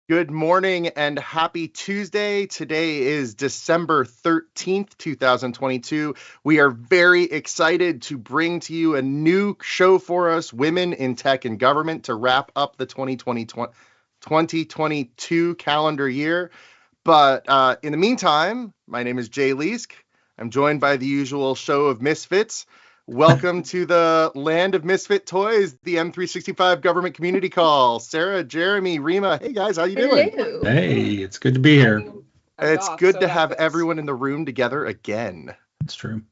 Good morning and happy Tuesday. Today is December 13th, 2022. We are very excited to bring to you a new show for us, Women in Tech and Government, to wrap up the 2022 calendar year. But in the meantime, my name is Jay Leask. I'm joined by the usual show of misfits. Welcome to the land of misfit toys, the M365 Government Community Call. Sarah, Jeremy, Rima, hey guys, how you doing? Hello. Hey, it's good to be here. It's good to have everyone in the room together again. It's true.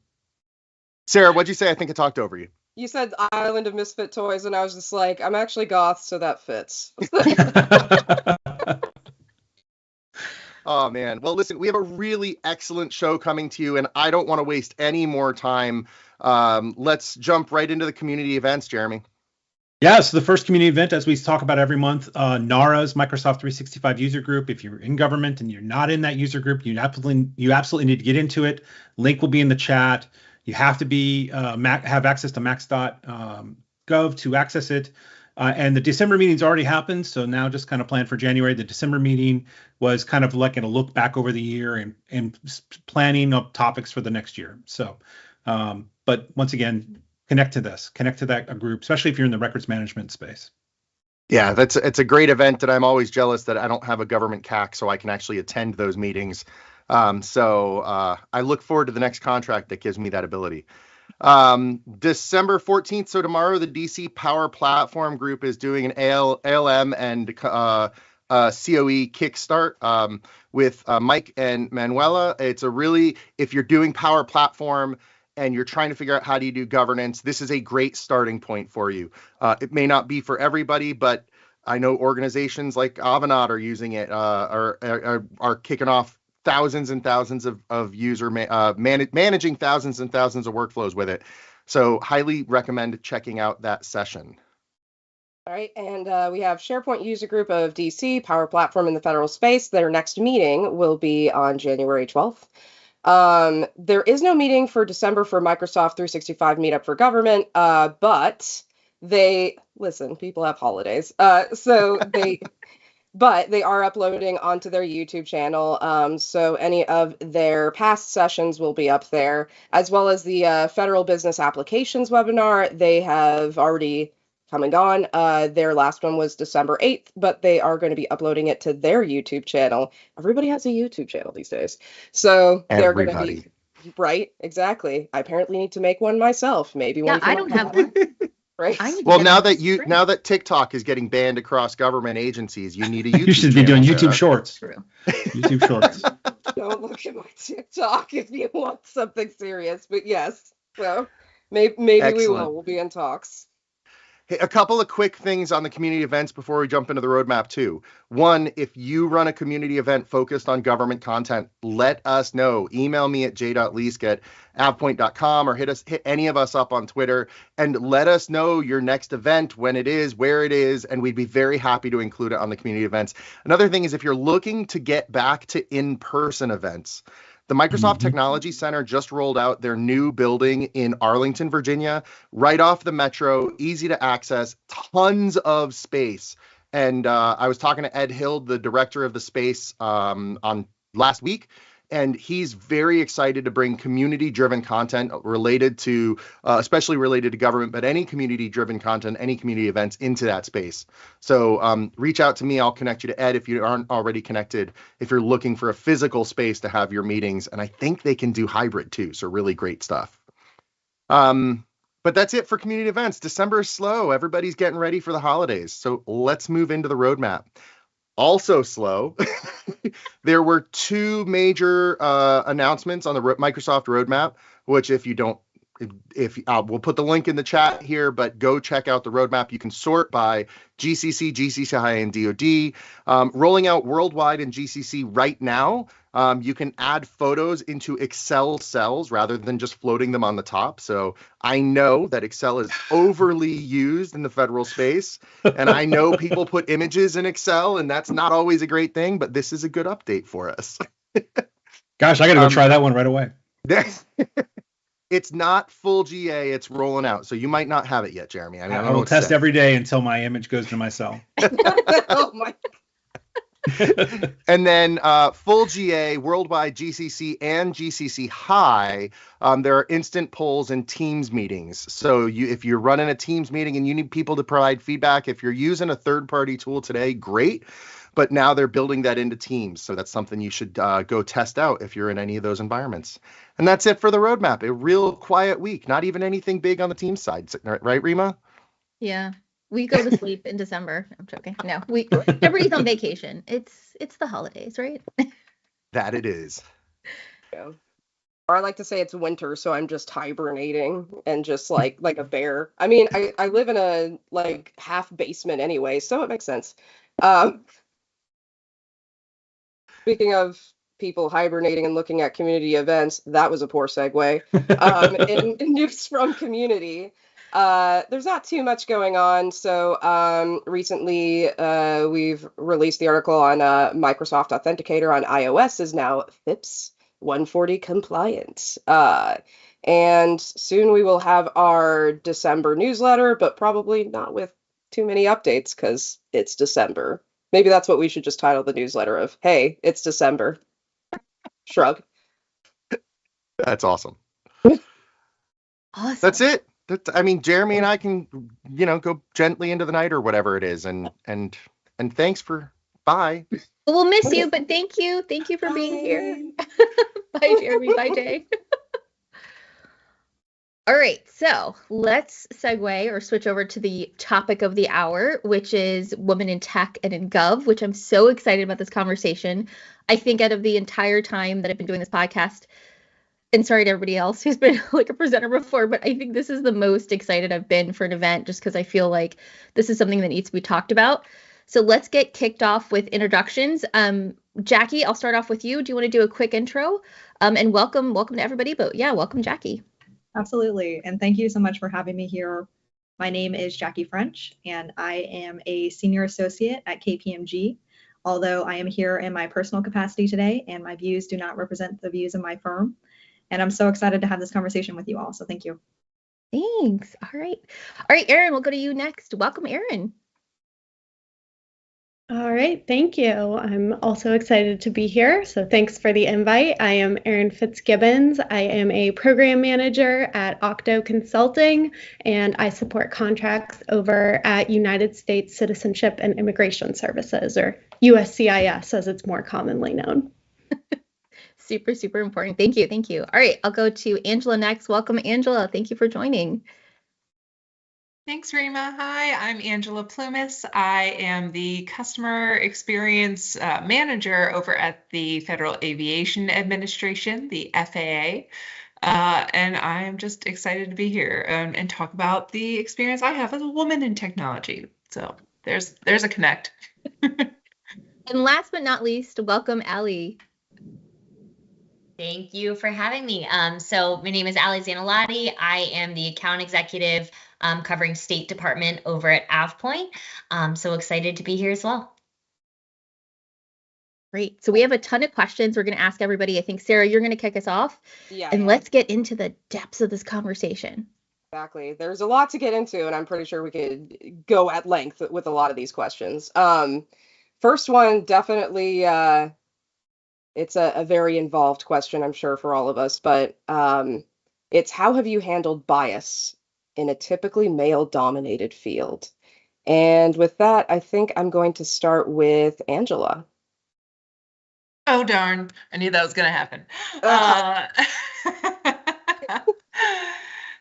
Sarah, what'd you say? I think I talked over you. You said Island of Misfit Toys, and I was just like, I'm actually goth, so that fits. Oh, man. Well, listen, we have a really excellent show coming to you, and I don't want to waste any more time. Let's jump right into the community events, Jeremy. Yeah, so the first community event, as we talk about every month, NARA's Microsoft 365 user group. If you're in government and you're not in that user group, you absolutely need to get into it. Link will be in the chat. You have to be have access to max.gov to access it. And the December meeting's already happened, so now just kind of plan for January. The December meeting was kind of like a look back over the year and planning of topics for the next year. So, but once again, connect to that group, especially if you're in the records management space. Yeah, it's a great event, and I'm always jealous that I don't have a government CAC, so I can actually attend those meetings. So I look forward to the next contract that gives me that ability. December 14th, so tomorrow, the DC Power Platform Group is doing an ALM and COE kickstart with Mike and Manuela. If you're doing Power Platform and you're trying to figure out how do you do governance, this is a great starting point for you. It may not be for everybody, but I know organizations like Avanade are using it, are kicking off thousands and thousands of managing thousands and thousands of workflows with it. So highly recommend checking out that session. All right, and we have SharePoint user group of DC, Power Platform in the federal space. Their next meeting will be on January 12th. There is no meeting for December for Microsoft 365 Meetup for Government, but people have holidays. But they are uploading onto their YouTube channel. So any of their past sessions will be up there, as well as the Federal Business Applications webinar. They have already come and gone. Their last one was December 8th, but they are going to be uploading it to their YouTube channel. Everybody has a YouTube channel these days. So they're going to be, right, exactly. I apparently need to make one myself. Maybe one. Yeah, I don't have one. Right. Well, now that TikTok is getting banned across government agencies, you need a YouTube. You should be doing YouTube Shorts. True. YouTube Shorts. Don't look at my TikTok if you want something serious. But yes, so maybe we will. We'll be in talks. Hey, a couple of quick things on the community events before we jump into the roadmap too. One, if you run a community event focused on government content, let us know. Email me at j.leask@avepoint.com or hit any of us up on Twitter and let us know your next event, when it is, where it is, and we'd be very happy to include it on the community events. Another thing is if you're looking to get back to in-person events, the Microsoft Technology Center just rolled out their new building in Arlington, Virginia, right off the metro, easy to access, tons of space. And I was talking to Ed Hill, the director of the space, on last week, and he's very excited to bring community-driven content related to, especially related to government, but any community-driven content, any community events into that space. So reach out to me. I'll connect you to Ed if you aren't already connected, if you're looking for a physical space to have your meetings. And I think they can do hybrid too, so really great stuff. But that's it for community events. December is slow. Everybody's getting ready for the holidays. So let's move into the roadmap. Also slow. There were two major announcements on the Microsoft roadmap, which we'll put the link in the chat here, but go check out the roadmap. You can sort by GCC, GCC and DoD. Rolling out worldwide in GCC right now. You can add photos into Excel cells rather than just floating them on the top. So I know that Excel is overly used in the federal space, and I know people put images in Excel, and that's not always a great thing, but this is a good update for us. Gosh, I got to go try that one right away. It's not full GA, it's rolling out, so you might not have it yet, Jeremy. I will test every day until my image goes to my cell. Oh my. And then full GA, worldwide GCC and GCC High, there are instant polls and Teams meetings. So if you're running a Teams meeting and you need people to provide feedback, if you're using a third-party tool today, great. But now they're building that into Teams. So that's something you should go test out if you're in any of those environments. And that's it for the roadmap. A real quiet week. Not even anything big on the Teams side. Right, Rima? Yeah. We go to sleep in December. I'm joking. No, everybody's on vacation. It's the holidays, right? That it is. Yeah. Or I like to say it's winter, so I'm just hibernating and just like a bear. I mean, I live in a like half basement anyway, so it makes sense. Speaking of people hibernating and looking at community events, that was a poor segue. In news from community, there's not too much going on. So recently we've released the article on Microsoft Authenticator on iOS is now FIPS 140 compliant. And soon we will have our December newsletter, but probably not with too many updates because it's December. Maybe that's what we should just title the newsletter of. Hey, it's December. Shrug. That's awesome. Awesome. That's it. I mean, Jeremy and I can, go gently into the night or whatever it is. And thanks for, bye. We'll miss you, but thank you. Thank you for being here. Bye, Jeremy. Bye, Jay. All right, so let's segue or switch over to the topic of the hour, which is women in tech and in gov, which I'm so excited about this conversation. I think out of the entire time that I've been doing this podcast, and sorry to everybody else who's been like a presenter before, but I think this is the most excited I've been for an event just because I feel like this is something that needs to be talked about. So let's get kicked off with introductions. Jackie, I'll start off with you. Do you want to do a quick intro? And welcome to everybody, but yeah, welcome, Jackie. Absolutely. And thank you so much for having me here. My name is Jackie French, and I am a senior associate at KPMG, although I am here in my personal capacity today, and my views do not represent the views of my firm. And I'm so excited to have this conversation with you all. So thank you. Thanks. All right, Erin, we'll go to you next. Welcome, Erin. All right, thank you. I'm also excited to be here, so thanks for the invite. I am Erin Fitzgibbons. I am a program manager at Octo Consulting, and I support contracts over at United States Citizenship and Immigration Services, or USCIS as it's more commonly known. Super, super important. Thank you. All right, I'll go to Angela next. Welcome, Angela. Thank you for joining. Thanks, Rima. Hi, I'm Angela Ploumis. I am the customer experience manager over at the Federal Aviation Administration, the FAA. And I'm just excited to be here and talk about the experience I have as a woman in technology. So there's a connect. And last but not least, welcome, Alli. Thank you for having me. So my name is Alli Zanelotti. I am the account executive covering State Department over at AvePoint. So excited to be here as well. Great. So we have a ton of questions we're going to ask everybody. I think, Sarah, you're going to kick us off. Yeah. And let's get into the depths of this conversation. Exactly. There's a lot to get into, and I'm pretty sure we could go at length with a lot of these questions. First one, definitely, it's a very involved question, I'm sure, for all of us, but it's how have you handled bias in a typically male-dominated field? And with that, I think I'm going to start with Angela. Oh, darn. I knew that was going to happen.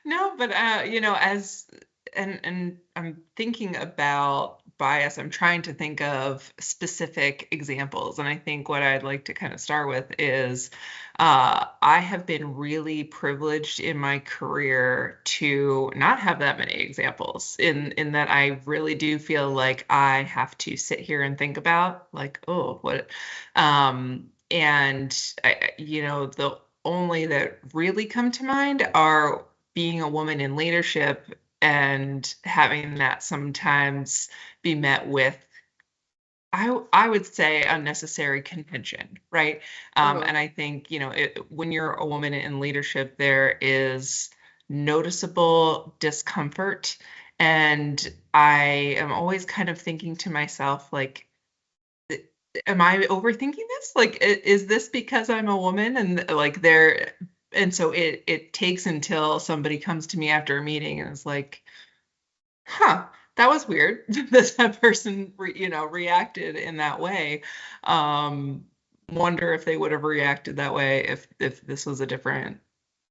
No, but, and I'm thinking about bias. I'm trying to think of specific examples. And I think what I'd like to kind of start with is I have been really privileged in my career to not have that many examples in that I really do feel like I have to sit here and think about like, oh, what, and the only that really come to mind are being a woman in leadership and having that sometimes be met with, I would say, unnecessary contention, right? And I think, when you're a woman in leadership, there is noticeable discomfort. And I am always kind of thinking to myself, like, am I overthinking this? Like, is this because I'm a woman and like and so it takes until somebody comes to me after a meeting and is like, huh, that was weird that person reacted in that way. Wonder if they would have reacted that way if this was a different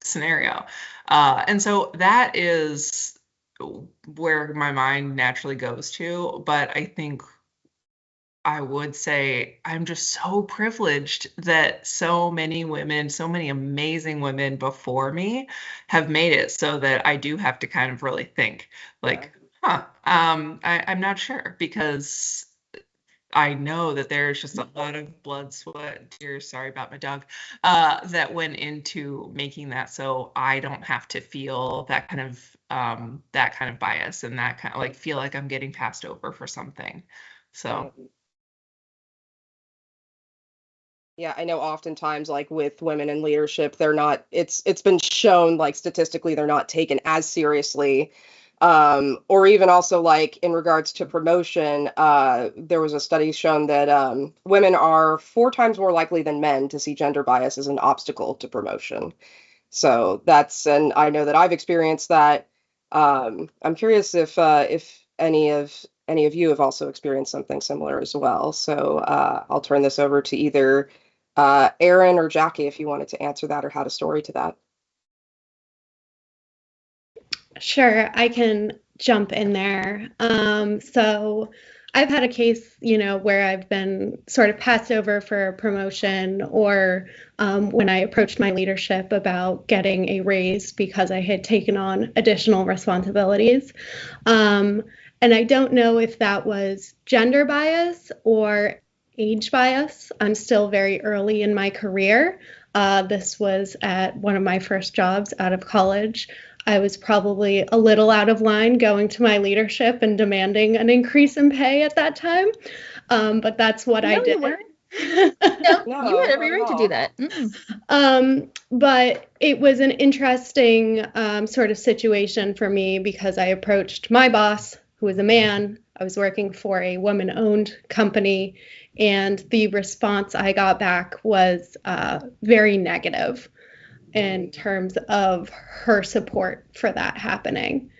scenario. And so that is where my mind naturally goes to. But I think I would say I'm just so privileged that so many women, so many amazing women before me have made it so that I do have to kind of really think like, I'm not sure, because I know that there's just a lot of blood, sweat, tears, sorry about my dog, that went into making that so I don't have to feel that kind of bias and that kind of like feel like I'm getting passed over for something. So. Yeah, I know oftentimes like with women in leadership, they're not, it's been shown like statistically they're not taken as seriously. Or even also like in regards to promotion, there was a study shown that women are 4 times more likely than men to see gender bias as an obstacle to promotion. So and I know that I've experienced that. I'm curious if any of you have also experienced something similar as well. So I'll turn this over to either Erin or Jackie if you wanted to answer that or had a story to that. Sure, I can jump in there. So I've had a case, where I've been sort of passed over for a promotion, or when I approached my leadership about getting a raise because I had taken on additional responsibilities. And I don't know if that was gender bias or age bias. I'm still very early in my career. This was at one of my first jobs out of college. I was probably a little out of line going to my leadership and demanding an increase in pay at that time. But that's what I did. You weren't. No, you had every right to do that. But it was an interesting sort of situation for me because I approached my boss, who was a man. I was working for a woman-owned company, and the response I got back was very negative in terms of her support for that happening.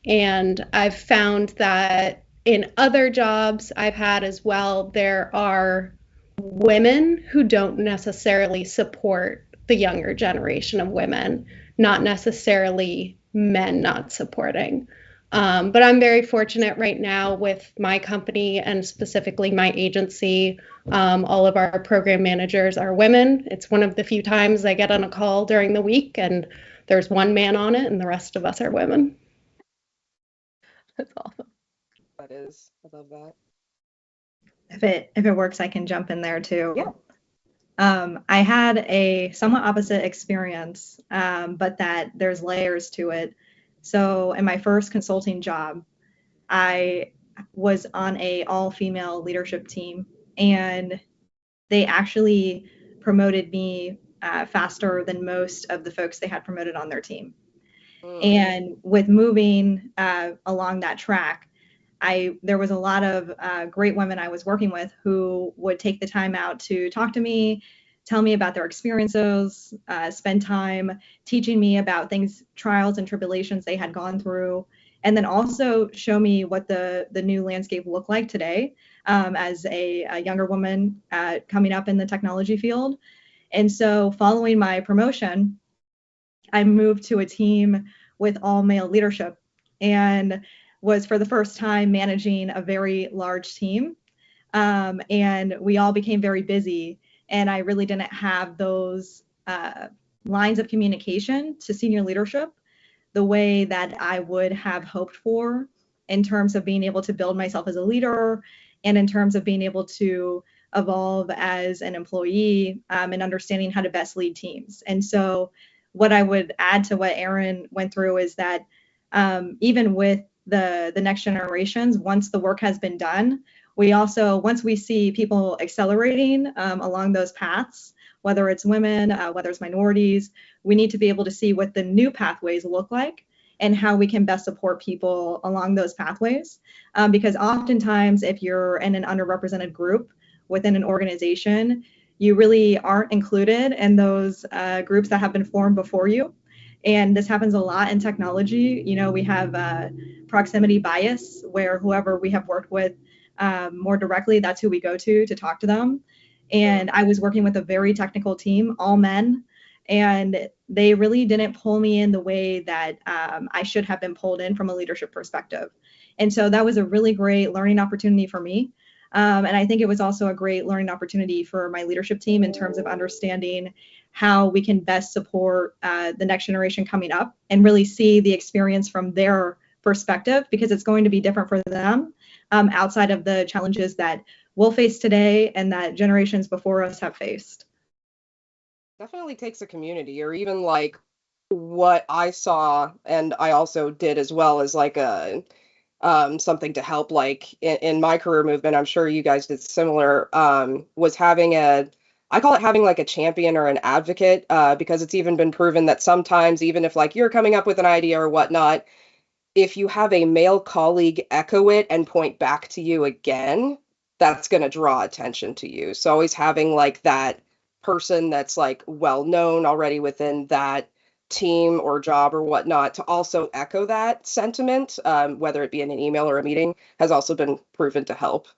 And I've found that in other jobs I've had as well, there are women who don't necessarily support the younger generation of women, not necessarily men not supporting. But I'm very fortunate right now with my company and specifically my agency. All of our program managers are women. It's one of the few times I get on a call during the week and there's one man on it and the rest of us are women. That's awesome. That is, I love that. If it works, I can jump in there too. Yeah. I had a somewhat opposite experience, but that there's layers to it. So in my first consulting job, I was on a all-female leadership team, and they actually promoted me faster than most of the folks they had promoted on their team. And with moving along that track, there was a lot of great women I was working with who would take the time out to talk to me, tell me about their experiences, spend time teaching me about things, trials and tribulations they had gone through, and then also show me what the new landscape looked like today as a younger woman coming up in the technology field. And so following my promotion, I moved to a team with all male leadership and was for the first time managing a very large team. And we all became very busy. And I really didn't have those lines of communication to senior leadership the way that I would have hoped for in terms of being able to build myself as a leader and in terms of being able to evolve as an employee and understanding how to best lead teams. And so what I would add to what Erin went through is that even with the next generations, once the work has been done, we also, once we see people accelerating along those paths, whether it's women, whether it's minorities, we need to be able to see what the new pathways look like and how we can best support people along those pathways. Because oftentimes, if you're in an underrepresented group, within an organization, you really aren't included in those groups that have been formed before you. And this happens a lot in technology. You know, we have proximity bias, where whoever we have worked with more directly, that's who we go to talk to them. And I was working with a very technical team, all men, and they really didn't pull me in the way that I should have been pulled in from a leadership perspective. And so that was a really great learning opportunity for me. And I think it was also a great learning opportunity for my leadership team in terms of understanding how we can best support the next generation coming up and really see the experience from their perspective, because it's going to be different for them outside of the challenges that we'll face today and that generations before us have faced. Definitely takes a community, or even like what I saw, and I also did as well, as like a something to help, like in my career movement, I'm sure you guys did similar, was having I call it having like a champion or an advocate, because it's even been proven that sometimes, even if like you're coming up with an idea or whatnot, if you have a male colleague echo it and point back to you again, that's going to draw attention to you. So always having like that person that's like well known already within that team or job or whatnot to also echo that sentiment, whether it be in an email or a meeting, has also been proven to help.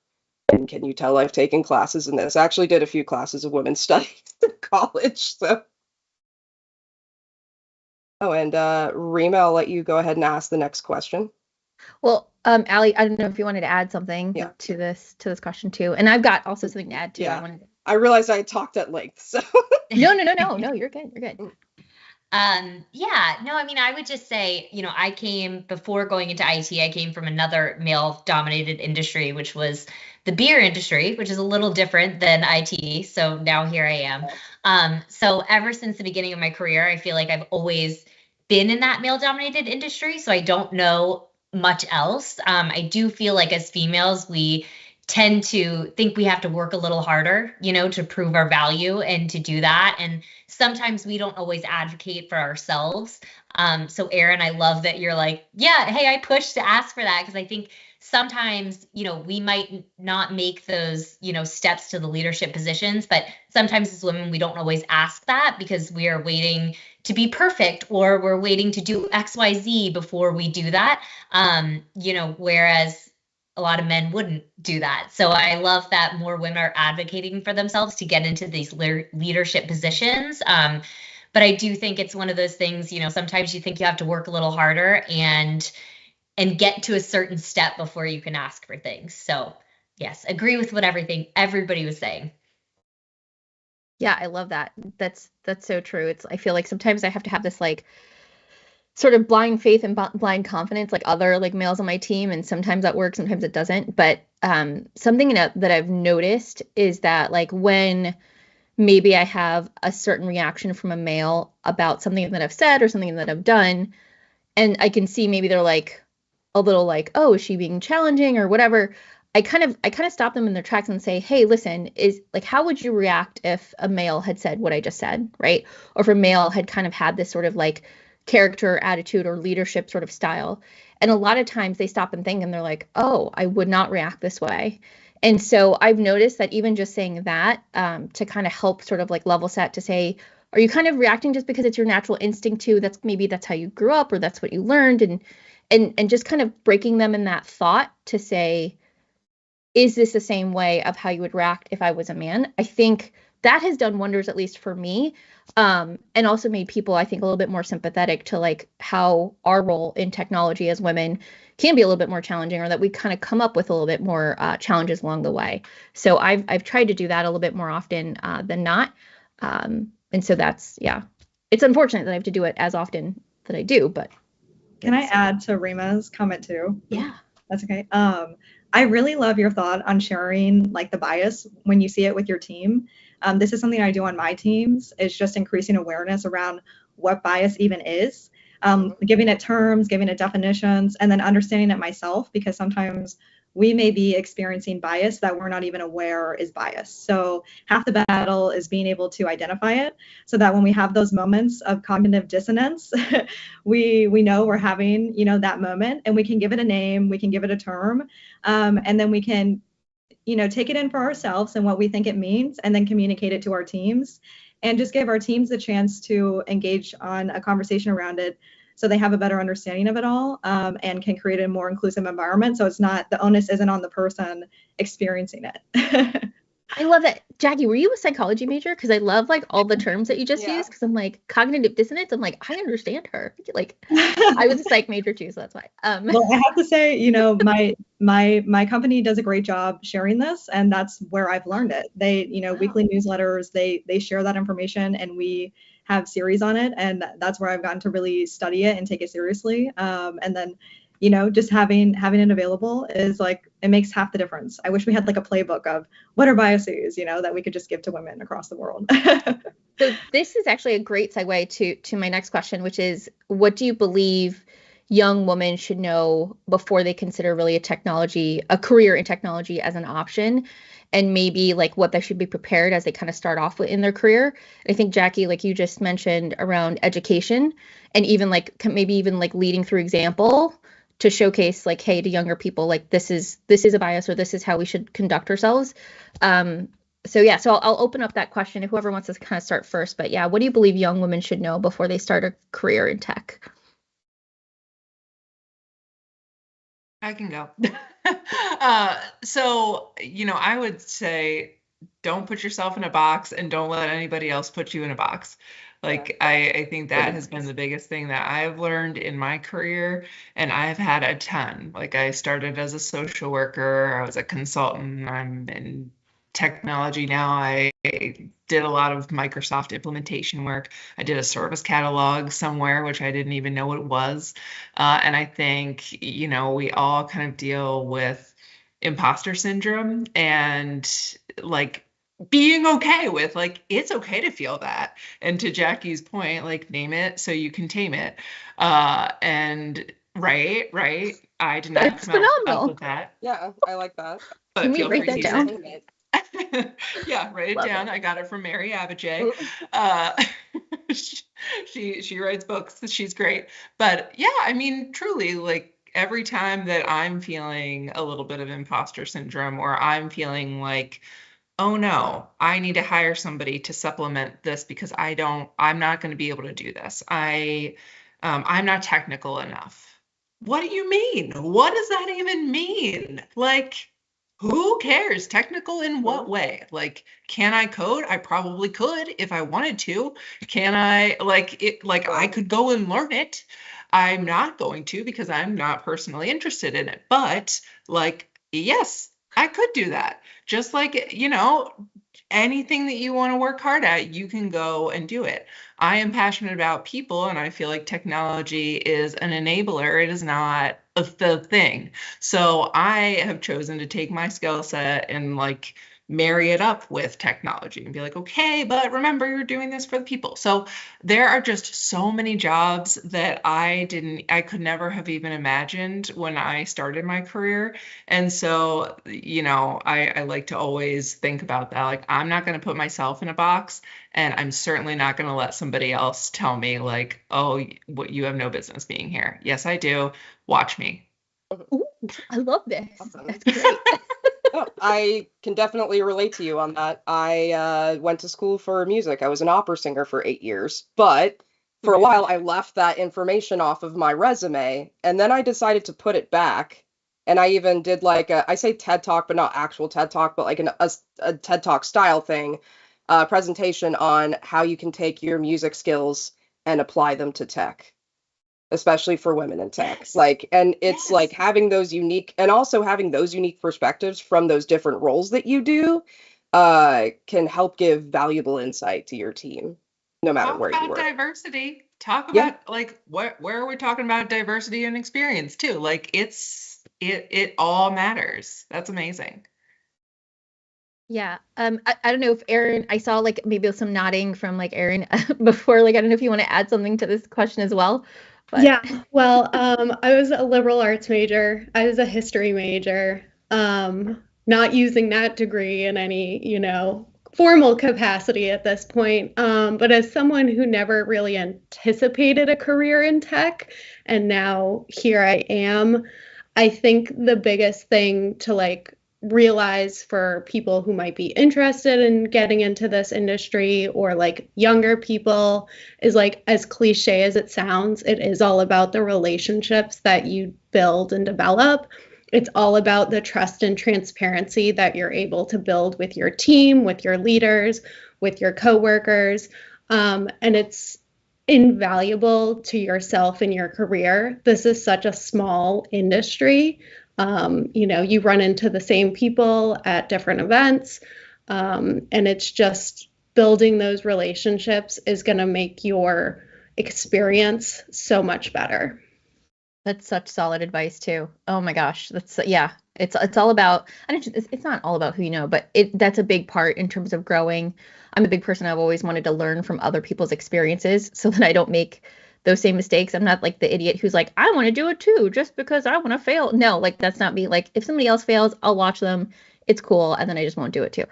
And can you tell I've taken classes in this? I actually did a few classes of women's studies in college. So. Oh, and Rima, I'll let you go ahead and ask the next question. Well, Alli, I don't know if you wanted to add something to this question too, and I've got also something to add too. Yeah. I realized I talked at length, so. No, you're good. You're good. Yeah, no, I mean, I would just say, you know, before going into IT, I came from another male dominated industry, which was the beer industry, which is a little different than IT. So now here I am. So ever since the beginning of my career, I feel like I've always been in that male dominated industry. So I don't know much else. I do feel like as females, we tend to think we have to work a little harder, you know, to prove our value and to do that. And sometimes we don't always advocate for ourselves. So Erin, I love that you're like, yeah, hey, I pushed to ask for that, because I think sometimes, you know, we might not make those, you know, steps to the leadership positions, but sometimes as women, we don't always ask that because we are waiting to be perfect, or we're waiting to do XYZ before we do that. You know, whereas a lot of men wouldn't do that. So I love that more women are advocating for themselves to get into these leadership positions. But I do think it's one of those things, you know, sometimes you think you have to work a little harder and get to a certain step before you can ask for things. So yes, agree with what everybody was saying. Yeah, I love that. That's so true. I feel like sometimes I have to have this like sort of blind faith and blind confidence, like other like males on my team, and sometimes that works, sometimes it doesn't. But something that I've noticed is that like when maybe I have a certain reaction from a male about something that I've said or something that I've done, and I can see maybe they're like a little like, oh, is she being challenging or whatever, I kind of stop them in their tracks and say, hey, listen, is like, how would you react if a male had said what I just said, right? Or if a male had kind of had this sort of like character, attitude, or leadership sort of style. And a lot of times they stop and think and they're like, oh, I would not react this way. And so I've noticed that even just saying that to kind of help sort of like level set, to say, are you kind of reacting just because it's your natural instinct to, that's how you grew up or that's what you learned, and just kind of breaking them in that thought to say, is this the same way of how you would react if I was a man? I think that has done wonders, at least for me, and also made people, I think, a little bit more sympathetic to like how our role in technology as women can be a little bit more challenging, or that we kind of come up with a little bit more challenges along the way. So I've tried to do that a little bit more often than not. And so that's, yeah, it's unfortunate that I have to do it as often that I do, but. Can I add to Rima's comment too? Yeah. That's okay. I really love your thought on sharing like the bias when you see it with your team. This is something I do on my teams, is just increasing awareness around what bias even is, giving it terms, giving it definitions, and then understanding it myself, because sometimes we may be experiencing bias that we're not even aware is bias. So half the battle is being able to identify it, so that when we have those moments of cognitive dissonance, we know we're having, that moment, and we can give it a name, we can give it a term, and then we can, take it in for ourselves and what we think it means, and then communicate it to our teams, and just give our teams a chance to engage on a conversation around it, so they have a better understanding of it all, and can create a more inclusive environment. So it's not, the onus isn't on the person experiencing it. I love that. Jackie, were you a psychology major? Because I love like all the terms that you just used. Because I'm like, cognitive dissonance. I'm like, I understand her. Like, I was a psych major too, so that's why. Well, I have to say, my company does a great job sharing this, and that's where I've learned it. They, weekly newsletters, they share that information, and we have series on it, and that's where I've gotten to really study it and take it seriously. And then, just having it available is like, it makes half the difference. I wish we had like a playbook of what are biases, that we could just give to women across the world. So this is actually a great segue to my next question, which is, what do you believe young women should know before they consider really a career in technology as an option, and maybe like what they should be prepared as they kind of start off in their career? I think, Jackie, like you just mentioned around education, and even like maybe even like leading through example to showcase like, hey, to younger people, like this is a bias, or this is how we should conduct ourselves. So I'll open up that question if whoever wants to kind of start first. But yeah, what do you believe young women should know before they start a career in tech? I can go. So, I would say don't put yourself in a box, and don't let anybody else put you in a box. Like, I think that has been the biggest thing that I've learned in my career, and I've had a ton. Like, I started as a social worker, I was a consultant, I'm in technology now. I did a lot of Microsoft implementation work. I did a service catalog somewhere, which I didn't even know what it was. And I think, we all kind of deal with imposter syndrome, and like being okay with, like, it's okay to feel that. And to Jackie's point, like, name it so you can tame it. And right. I did not come up with that. Yeah, I like that. But can we write that down? Yeah, write it down. I got it from Mary Abijay. She writes books. She's great. But yeah, I mean, truly, like, every time that I'm feeling a little bit of imposter syndrome, or I'm feeling like, oh no, I need to hire somebody to supplement this because I'm not going to be able to do this. I'm not technical enough. What do you mean? What does that even mean? Like, who cares? Technical in what way? Like, can I code? I probably could if I wanted to. Can I, I could go and learn it. I'm not going to, because I'm not personally interested in it. But like, yes, I could do that. Just like, anything that you want to work hard at, you can go and do it. I am passionate about people, and I feel like technology is an enabler. It is not the thing. So I have chosen to take my skill set and like marry it up with technology and be like, okay, but remember, you're doing this for the people. So there are just so many jobs that I could never have even imagined when I started my career. And so, I like to always think about that. Like, I'm not going to put myself in a box, and I'm certainly not going to let somebody else tell me like, oh, what, you have no business being here. Yes, I do. Watch me. Ooh, I love this. Awesome. That's great. Oh, I can definitely relate to you on that. I went to school for music. I was an opera singer for 8 years, but for a while I left that information off of my resume, and then I decided to put it back. And I even did like I say TED Talk, but not actual TED Talk, but like a TED Talk style thing, presentation on how you can take your music skills and apply them to tech, especially for women in tech. Like, and it's like having those unique perspectives from those different roles that you do can help give valuable insight to your team, no matter where you work. Diversity. Talk about like where are we talking about diversity and experience too? Like, it all matters. That's amazing. Yeah. I don't know if Erin, I saw like maybe some nodding from like Erin before. Like, I don't know if you want to add something to this question as well. But. Yeah, well, I was a liberal arts major. I was a history major, not using that degree in any, formal capacity at this point. But as someone who never really anticipated a career in tech, and now here I am, I think the biggest thing to like realize for people who might be interested in getting into this industry, or like younger people, is like, as cliche as it sounds, it is all about the relationships that you build and develop. It's all about the trust and transparency that you're able to build with your team, with your leaders, with your coworkers. And it's invaluable to yourself and your career. This is such a small industry. You run into the same people at different events. And it's just building those relationships is going to make your experience so much better. That's such solid advice too. Oh my gosh. It's all about, it's not all about who you know, but that's a big part in terms of growing. I'm a big person. I've always wanted to learn from other people's experiences so that I don't make those same mistakes. I'm not like the idiot who's like, I want to do it too, just because I want to fail. No, like that's not me. Like if somebody else fails, I'll watch them. It's cool. And then I just won't do it too.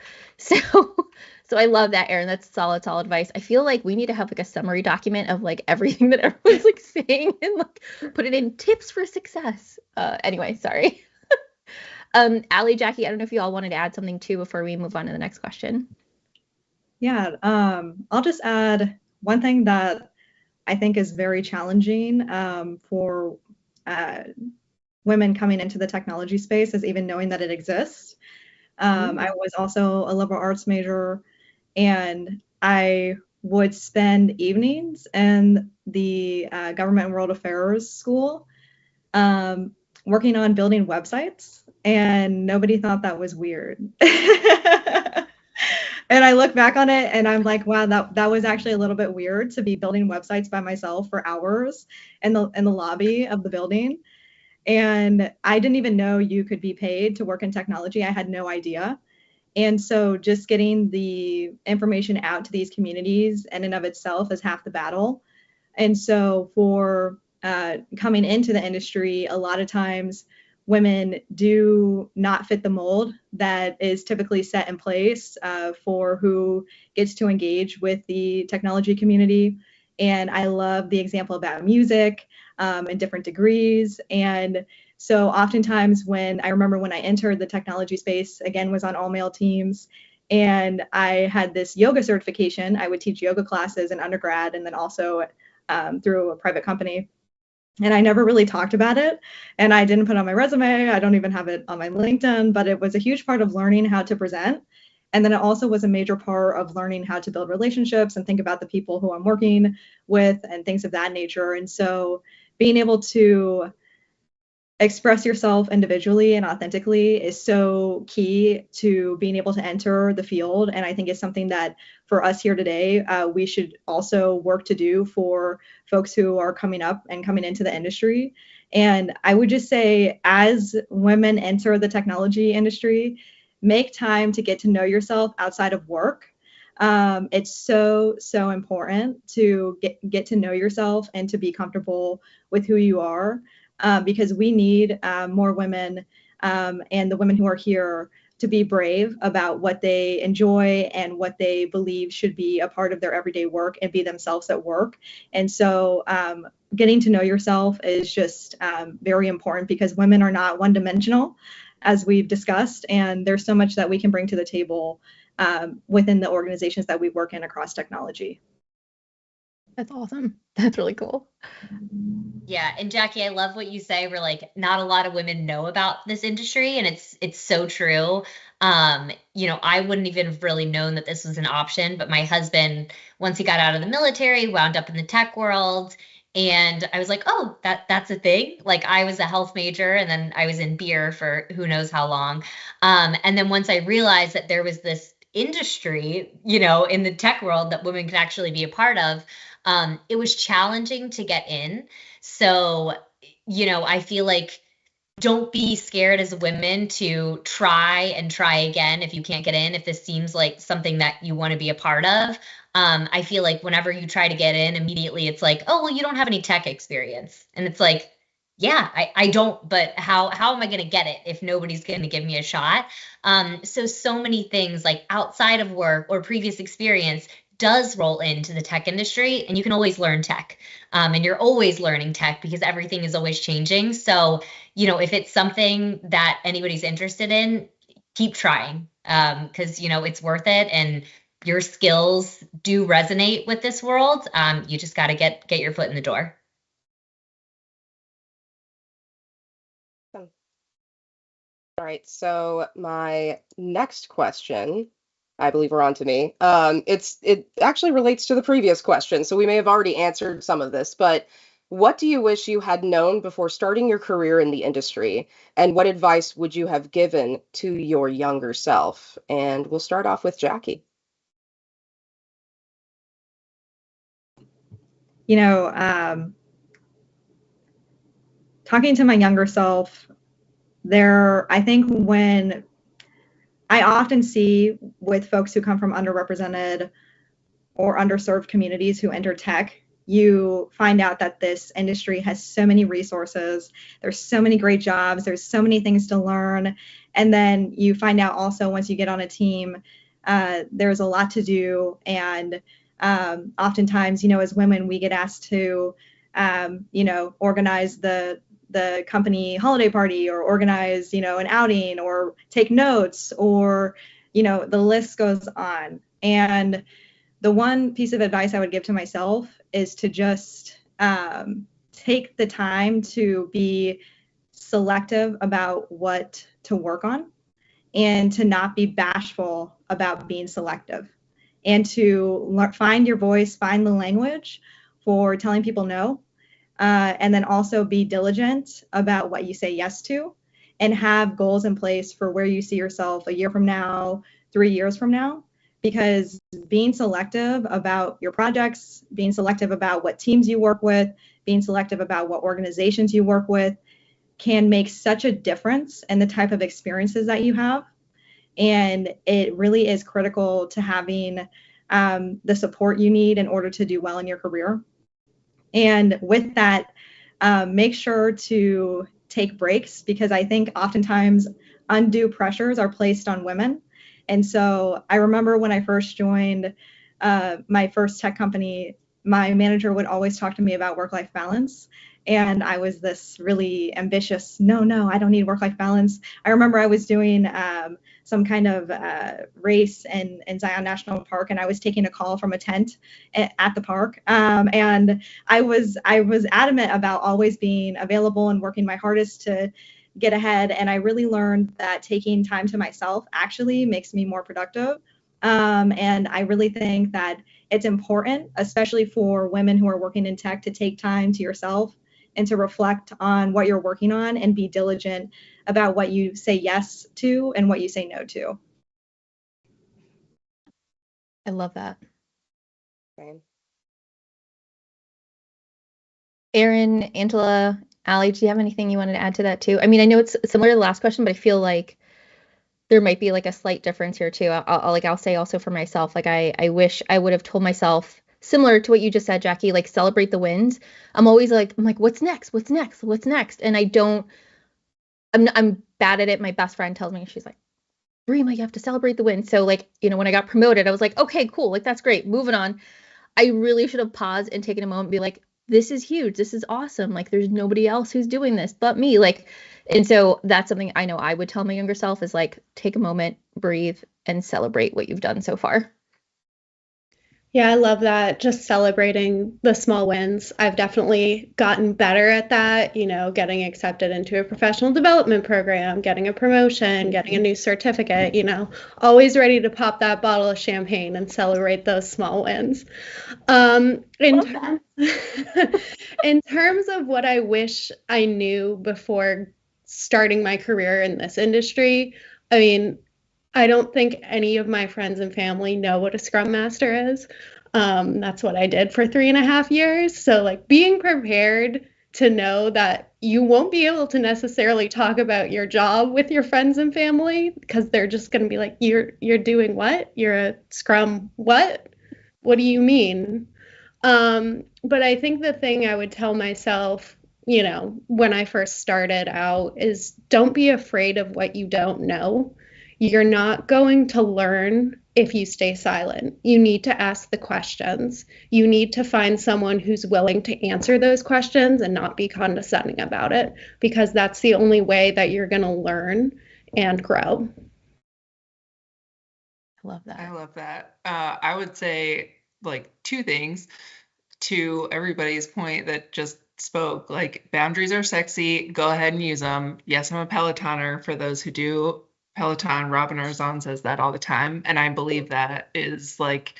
So I love that, Erin. That's solid advice. I feel like we need to have like a summary document of like everything that everyone's like saying and like put it in tips for success. Anyway, sorry. Alli, Jackie, I don't know if you all wanted to add something too before we move on to the next question. Yeah, I'll just add one thing that I think is very challenging for women coming into the technology space is even knowing that it exists. I was also a liberal arts major, and I would spend evenings in the government and world affairs school working on building websites, and nobody thought that was weird. And I look back on it and I'm like, wow, that was actually a little bit weird to be building websites by myself for hours in the lobby of the building. And I didn't even know you could be paid to work in technology. I had no idea. And so just getting the information out to these communities in and of itself is half the battle. And so for coming into the industry, a lot of times women do not fit the mold that is typically set in place for who gets to engage with the technology community. And I love the example about music and different degrees. And so oftentimes when I entered the technology space, again, was on all male teams, and I had this yoga certification. I would teach yoga classes in undergrad and then also through a private company. And I never really talked about it, and I didn't put it on my resume. I don't even have it on my LinkedIn, but it was a huge part of learning how to present. And then it also was a major part of learning how to build relationships and think about the people who I'm working with and things of that nature. And so being able to express yourself individually and authentically is so key to being able to enter the field. And I think it's something that for us here today, we should also work to do for folks who are coming up and coming into the industry. And I would just say, as women enter the technology industry, make time to get to know yourself outside of work. It's so important to get to know yourself and to be comfortable with who you are. Because we need more women and the women who are here to be brave about what they enjoy and what they believe should be a part of their everyday work and be themselves at work. And so getting to know yourself is just very important, because women are not one-dimensional, as we've discussed, and there's so much that we can bring to the table within the organizations that we work in across technology. That's awesome. That's really cool. Yeah, and Jackie, I love what you say. We're like, not a lot of women know about this industry, and it's so true. I wouldn't even have really known that this was an option, but my husband, once he got out of the military, wound up in the tech world, and I was like, oh, that's a thing. Like, I was a health major, and then I was in beer for who knows how long. And then once I realized that there was this industry, in the tech world that women could actually be a part of, it was challenging to get in. So, I feel like don't be scared as women to try again if you can't get in, if this seems like something that you want to be a part of. I feel like whenever you try to get in, immediately it's like, oh, well, you don't have any tech experience. And it's like, yeah, I don't, but how am I going to get it if nobody's going to give me a shot? So many things like outside of work or previous experience does roll into the tech industry, and you can always learn tech. And you're always learning tech because everything is always changing. So, if it's something that anybody's interested in, keep trying, because it's worth it, and your skills do resonate with this world. You just got to get your foot in the door. All right, so my next question, I believe we're on to me. It actually relates to the previous question, so we may have already answered some of this, but what do you wish you had known before starting your career in the industry, and what advice would you have given to your younger self? And we'll start off with Jackie. Talking to my younger self, I think when I often see with folks who come from underrepresented or underserved communities who enter tech, you find out that this industry has so many resources. There's so many great jobs. There's so many things to learn. And then you find out also once you get on a team, there's a lot to do. And oftentimes, as women, we get asked to, organize the company holiday party, or organize, an outing, or take notes, or, the list goes on. And the one piece of advice I would give to myself is to just take the time to be selective about what to work on, and to not be bashful about being selective, and to find your voice, find the language for telling people no. And then also be diligent about what you say yes to, and have goals in place for where you see yourself a year from now, 3 years from now, because being selective about your projects, being selective about what teams you work with, being selective about what organizations you work with can make such a difference in the type of experiences that you have. And it really is critical to having the support you need in order to do well in your career. And with that, make sure to take breaks, because I think oftentimes undue pressures are placed on women. And so I remember when I first joined my first tech company, my manager would always talk to me about work-life balance. And I was this really ambitious, no, I don't need work-life balance. I remember I was doing some kind of race in Zion National Park, and I was taking a call from a tent at the park. And I was adamant about always being available and working my hardest to get ahead. And I really learned that taking time to myself actually makes me more productive. And I really think that it's important, especially for women who are working in tech, to take time to yourself and to reflect on what you're working on, and be diligent about what you say yes to and what you say no to. I love that. Okay. Erin, Angela, Alli, do you have anything you wanted to add to that too? I mean, I know it's similar to the last question, but I feel like there might be like a slight difference here too. I'll say also for myself, like I wish I would have told myself, similar to what you just said, Jackie, like celebrate the wins. I'm always like, what's next? And I'm bad at it. My best friend tells me, she's like, Breema, you have to celebrate the win. So like, when I got promoted, I was like, okay, cool. Like, that's great. Moving on. I really should have paused and taken a moment and be like, this is huge. This is awesome. Like, there's nobody else who's doing this but me. Like, and so that's something I know I would tell my younger self is like, take a moment, breathe, and celebrate what you've done so far. Yeah, I love that. Just celebrating the small wins. I've definitely gotten better at that, getting accepted into a professional development program, getting a promotion, getting a new certificate, always ready to pop that bottle of champagne and celebrate those small wins. In terms of what I wish I knew before starting my career in this industry, I mean, I don't think any of my friends and family know what a Scrum Master is. That's what I did for 3.5 years. So like being prepared to know that you won't be able to necessarily talk about your job with your friends and family, because they're just going to be like, you're doing what? You're a Scrum what? What do you mean? But I think the thing I would tell myself, when I first started out is don't be afraid of what you don't know. You're not going to learn if you stay silent. You need to ask the questions. You need to find someone who's willing to answer those questions and not be condescending about it, because that's the only way that you're going to learn and grow. love that. I love that. I would say like two things to everybody's point that just spoke. Like, boundaries are sexy. Go ahead and use them. Yes, I'm a Pelotoner. For those who do Peloton, Robin Arzon says that all the time. And I believe that is like,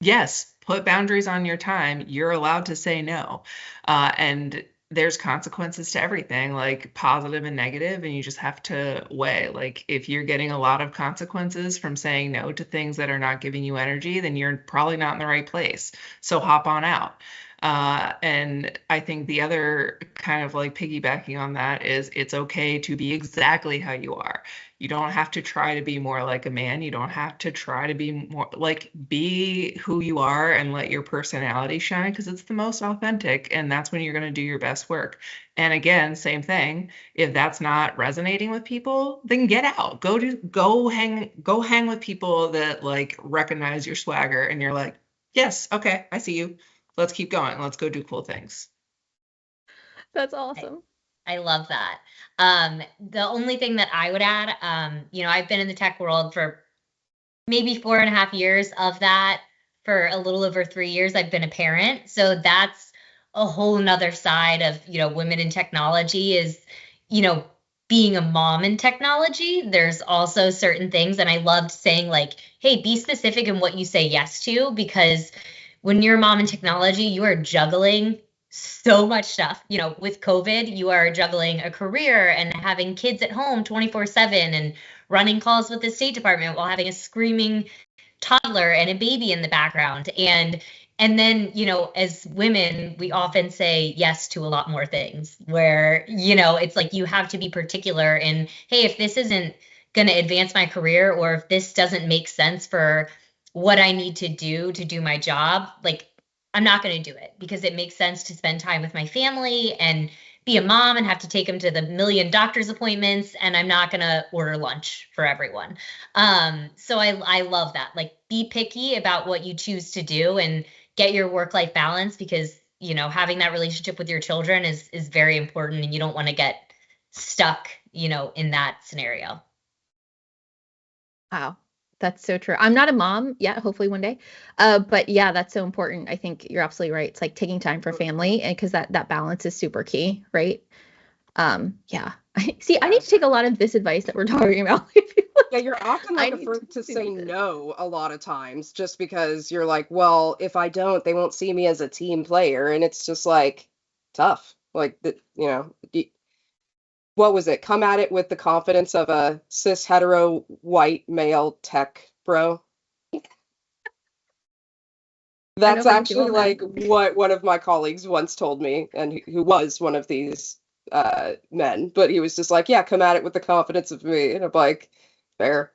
yes, put boundaries on your time. You're allowed to say no. And there's consequences to everything, like positive and negative, and you just have to weigh. Like, if you're getting a lot of consequences from saying no to things that are not giving you energy, then you're probably not in the right place. So hop on out. And I think the other kind of like piggybacking on that is it's okay to be exactly how you are. You don't have to try to be more like a man. You don't have to try to be more like, be who you are and let your personality shine, because it's the most authentic, and that's when you're going to do your best work. And again, same thing. If that's not resonating with people, then get out. Go hang with people that like recognize your swagger and you're like, yes, okay, I see you. Let's keep going. Let's go do cool things. That's awesome. I love that. The only thing that I would add, I've been in the tech world for maybe 4.5 years. Of that, for a little over 3 years, I've been a parent. So that's a whole nother side of, women in technology is, being a mom in technology. There's also certain things. And I loved saying like, hey, be specific in what you say yes to, because when you're a mom in technology, you are juggling so much stuff. With COVID, you are juggling a career and having kids at home 24/7 and running calls with the State Department while having a screaming toddler and a baby in the background. And then, as women, we often say yes to a lot more things where, it's like you have to be particular in, hey, if this isn't going to advance my career, or if this doesn't make sense for what I need to do my job, like, I'm not going to do it, because it makes sense to spend time with my family and be a mom and have to take them to the million doctor's appointments. And I'm not going to order lunch for everyone. So I love that. Like, be picky about what you choose to do and get your work-life balance, because, having that relationship with your children is very important, and you don't want to get stuck, in that scenario. Wow. That's so true. I'm not a mom yet, hopefully one day. But yeah, that's so important. I think you're absolutely right. It's like taking time for family, and because that balance is super key, right? Yeah. See, I need to take a lot of this advice that we're talking about. Yeah, you're often like afraid to say no a lot of times, just because you're like, well, if I don't, they won't see me as a team player, and it's just like tough. Like, what was it? Come at it with the confidence of a cis hetero white male tech bro. That's actually like what one of my colleagues once told me, and who was one of these men. But he was just like, yeah, come at it with the confidence of me. And I'm like, fair.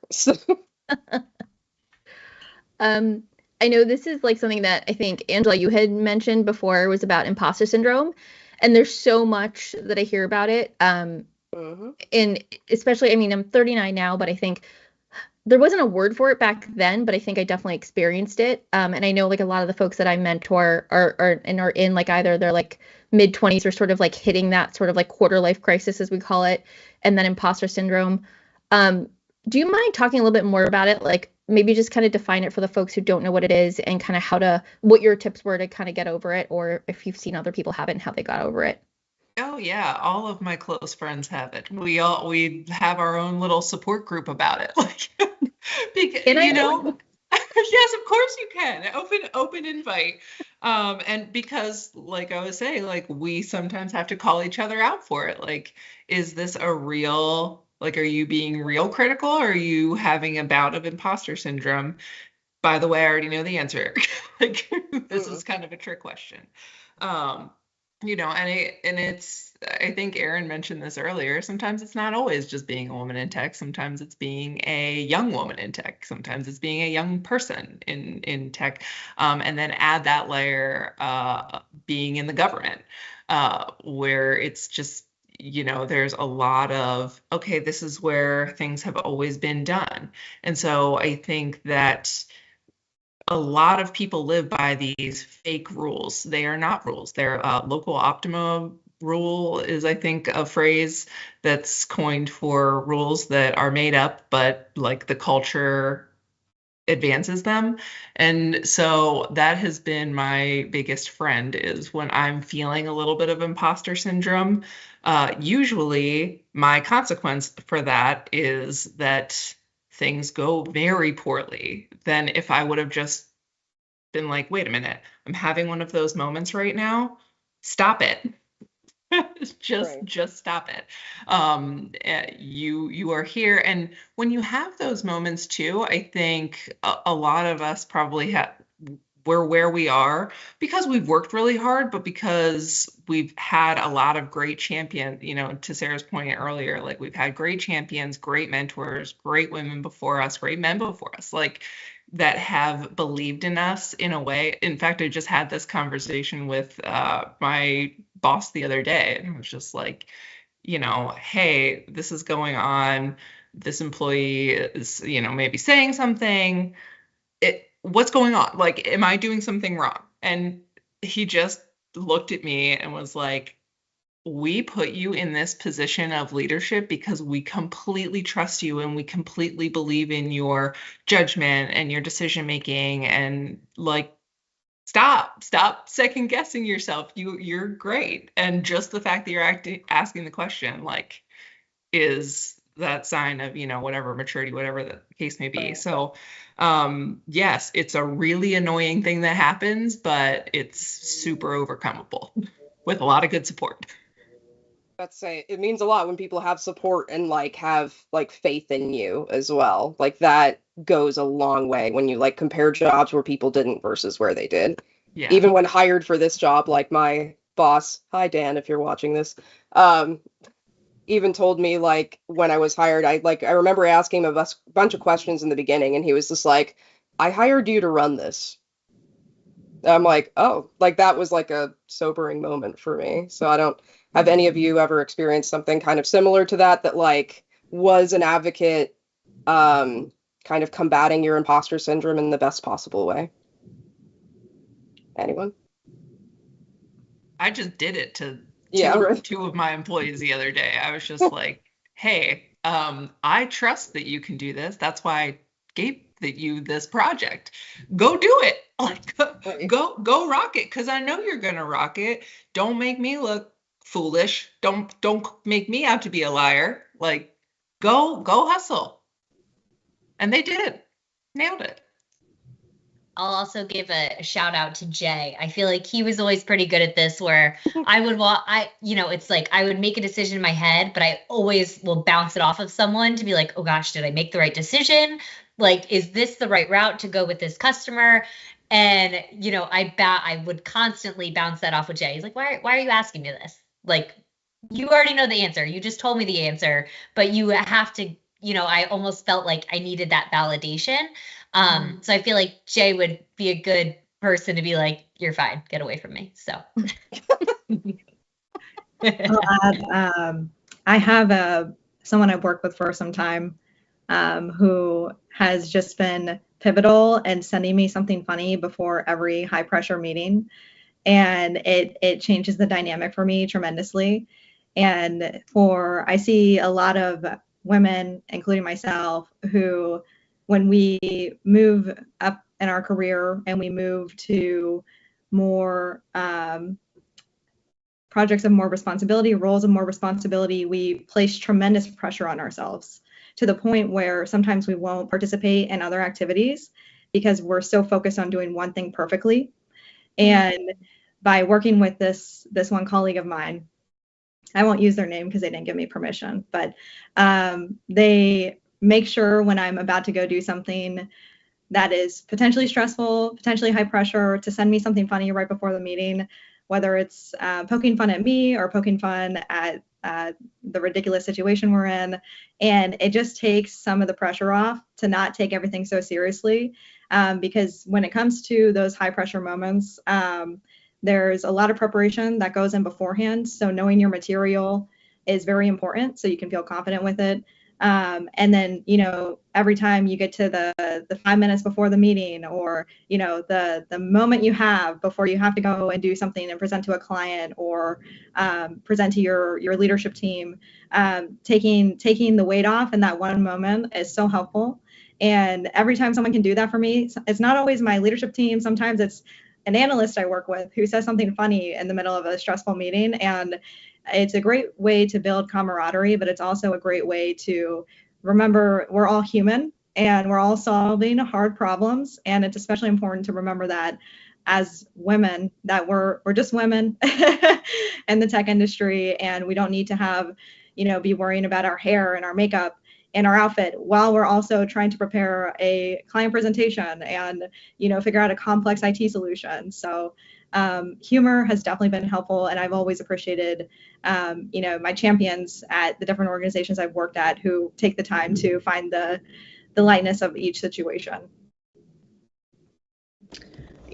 I know this is like something that I think, Angela, you had mentioned before, was about imposter syndrome. And there's so much that I hear about it. And especially, I mean, I'm 39 now, but I think there wasn't a word for it back then, but I think I definitely experienced it. And I know like a lot of the folks that I mentor are in like either they're like mid 20s or sort of like hitting that sort of like quarter life crisis, as we call it, and then imposter syndrome. Do you mind talking a little bit more about it? Like, maybe just kind of define it for the folks who don't know what it is, and kind of what your tips were to kind of get over it, or if you've seen other people have it and how they got over it. Oh yeah, all of my close friends have it. We have our own little support group about it. Like, because, yes, of course you can. Open invite. And because, like I was saying, like, we sometimes have to call each other out for it. Like, is this a real, like, are you being real critical, or are you having a bout of imposter syndrome? By the way, I already know the answer. Like, this is kind of a trick question. And it's, I think Erin mentioned this earlier, sometimes it's not always just being a woman in tech. Sometimes it's being a young woman in tech. Sometimes it's being a young person in tech. And then add that layer, being in the government, where it's just, there's a lot of, okay, this is where things have always been done. And so I think that a lot of people live by these fake rules. They are not rules. They're local optima rule is, I think, a phrase that's coined for rules that are made up, but like the culture advances them. And so that has been my biggest friend, is when I'm feeling a little bit of imposter syndrome. Usually my consequence for that is that things go very poorly. Then if I would have just been like, wait a minute, I'm having one of those moments right now, stop it. Just stop it. You are here, and when you have those moments too, I think a lot of us probably we're where we are because we've worked really hard, but because we've had a lot of great champions, to Sarah's point earlier, like we've had great champions, great mentors, great women before us, great men before us, like that have believed in us in a way. In fact, I just had this conversation with my boss the other day, and it was just like, hey, this is going on. This employee is, maybe saying something. What's going on? Like, am I doing something wrong? And he just looked at me and was like, we put you in this position of leadership because we completely trust you and we completely believe in your judgment and your decision making, and like, stop second guessing yourself. You're great. And just the fact that you're asking the question, like, is that sign of, whatever maturity, whatever the case may be. So yes, it's a really annoying thing that happens, but it's super overcomable with a lot of good support. Let's say it means a lot when people have support and have faith in you as well. Like, that goes a long way when you compare jobs where people didn't versus where they did. Yeah. Even when hired for this job, my boss, hi Dan, if you're watching this, even told me when I was hired, I remember asking him a bunch of questions in the beginning, and he was just like, I hired you to run this. And I'm like, oh, that was a sobering moment for me. So I don't. Have any of you ever experienced something kind of similar to that was an advocate kind of combating your imposter syndrome in the best possible way? Anyone? I just did it to two of my employees the other day. I was just like, hey, I trust that you can do this. That's why I gave you this project. Go do it. Go rock it, because I know you're gonna rock it. Don't make me look foolish. Don't make me out to be a liar. Go hustle. And they did it. Nailed it. I'll also give a shout out to Jay. I feel like he was always pretty good at this, where I would it's like I would make a decision in my head, but I always will bounce it off of someone to be like, oh gosh, did I make the right decision? Is this the right route to go with this customer? And I would constantly bounce that off with Jay. He's like, why are you asking me this? You already know the answer. You just told me the answer, but you have to, I almost felt like I needed that validation. So I feel like Jay would be a good person to be like, you're fine, get away from me. So I have someone I've worked with for some time who has just been pivotal in sending me something funny before every high pressure meeting. And it changes the dynamic for me tremendously. And I see a lot of women, including myself, who, when we move up in our career and we move to more projects of more responsibility, roles of more responsibility, we place tremendous pressure on ourselves to the point where sometimes we won't participate in other activities because we're so focused on doing one thing perfectly. And by working with this one colleague of mine, I won't use their name because they didn't give me permission, but they make sure when I'm about to go do something that is potentially stressful, potentially high pressure, to send me something funny right before the meeting, whether it's poking fun at me or poking fun at the ridiculous situation we're in. And it just takes some of the pressure off to not take everything so seriously, because when it comes to those high pressure moments, there's a lot of preparation that goes in beforehand. So knowing your material is very important so you can feel confident with it. And then, every time you get to the 5 minutes before the meeting, or, the moment you have before you have to go and do something and present to a client or present to your leadership team, taking the weight off in that one moment is so helpful. And every time someone can do that for me, it's not always my leadership team. Sometimes it's an analyst I work with who says something funny in the middle of a stressful meeting. And it's a great way to build camaraderie, but it's also a great way to remember we're all human and we're all solving hard problems. And it's especially important to remember that as women, that we're just women in the tech industry, and we don't need to have, be worrying about our hair and our makeup and our outfit while we're also trying to prepare a client presentation and, figure out a complex IT solution. So humor has definitely been helpful, and I've always appreciated, my champions at the different organizations I've worked at who take the time to find the lightness of each situation.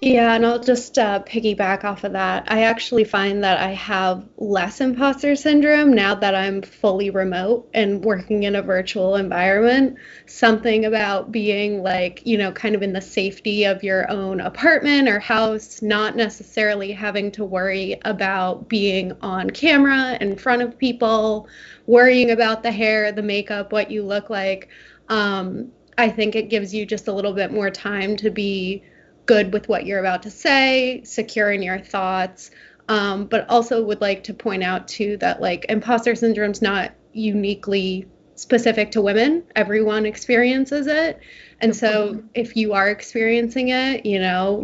Yeah, and I'll just piggyback off of that. I actually find that I have less imposter syndrome now that I'm fully remote and working in a virtual environment. Something about being kind of in the safety of your own apartment or house, not necessarily having to worry about being on camera in front of people, worrying about the hair, the makeup, what you look like. I think it gives you just a little bit more time to be good with what you're about to say, secure in your thoughts, but also would like to point out too that imposter syndrome's not uniquely specific to women. Everyone experiences it. And so if you are experiencing it,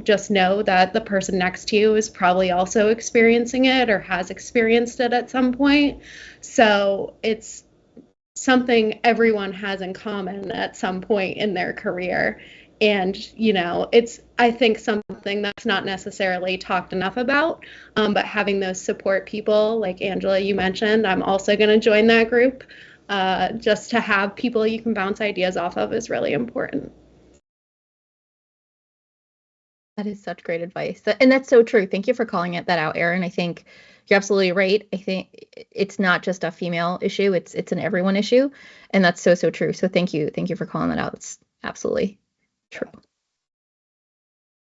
just know that the person next to you is probably also experiencing it or has experienced it at some point. So it's something everyone has in common at some point in their career. And, it's, I think, something that's not necessarily talked enough about, but having those support people, like Angela, you mentioned, I'm also going to join that group. Just to have people you can bounce ideas off of is really important. That is such great advice. And that's so true. Thank you for calling that out, Erin. I think you're absolutely right. I think it's not just a female issue. It's an everyone issue. And that's so, so true. So thank you. Thank you for calling that out. It's absolutely true.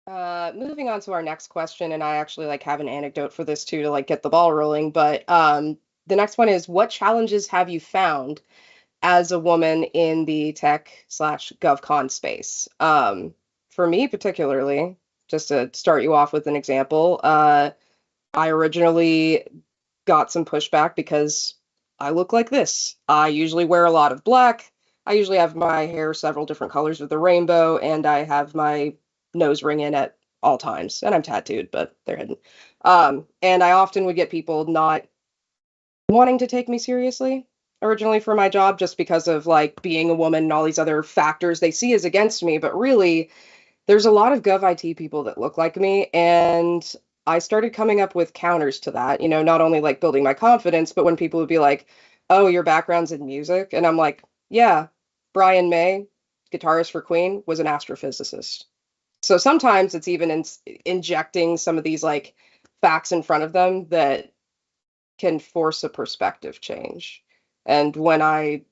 Moving on to our next question, and I actually have an anecdote for this too to get the ball rolling. But the next one is, what challenges have you found as a woman in the tech/GovCon space? For me particularly, just to start you off with an example, I originally got some pushback because I look like this. I usually wear a lot of black. I usually have my hair several different colors of the rainbow, and I have my nose ring in at all times. And I'm tattooed, but they're hidden. And I often would get people not wanting to take me seriously originally for my job, just because of being a woman and all these other factors they see as against me. But really, there's a lot of Gov IT people that look like me, and I started coming up with counters to that, not only building my confidence, but when people would be like, oh, your background's in music. And I'm like, yeah, Brian May, guitarist for Queen, was an astrophysicist. So sometimes it's even injecting some of these facts in front of them that can force a perspective change. And when I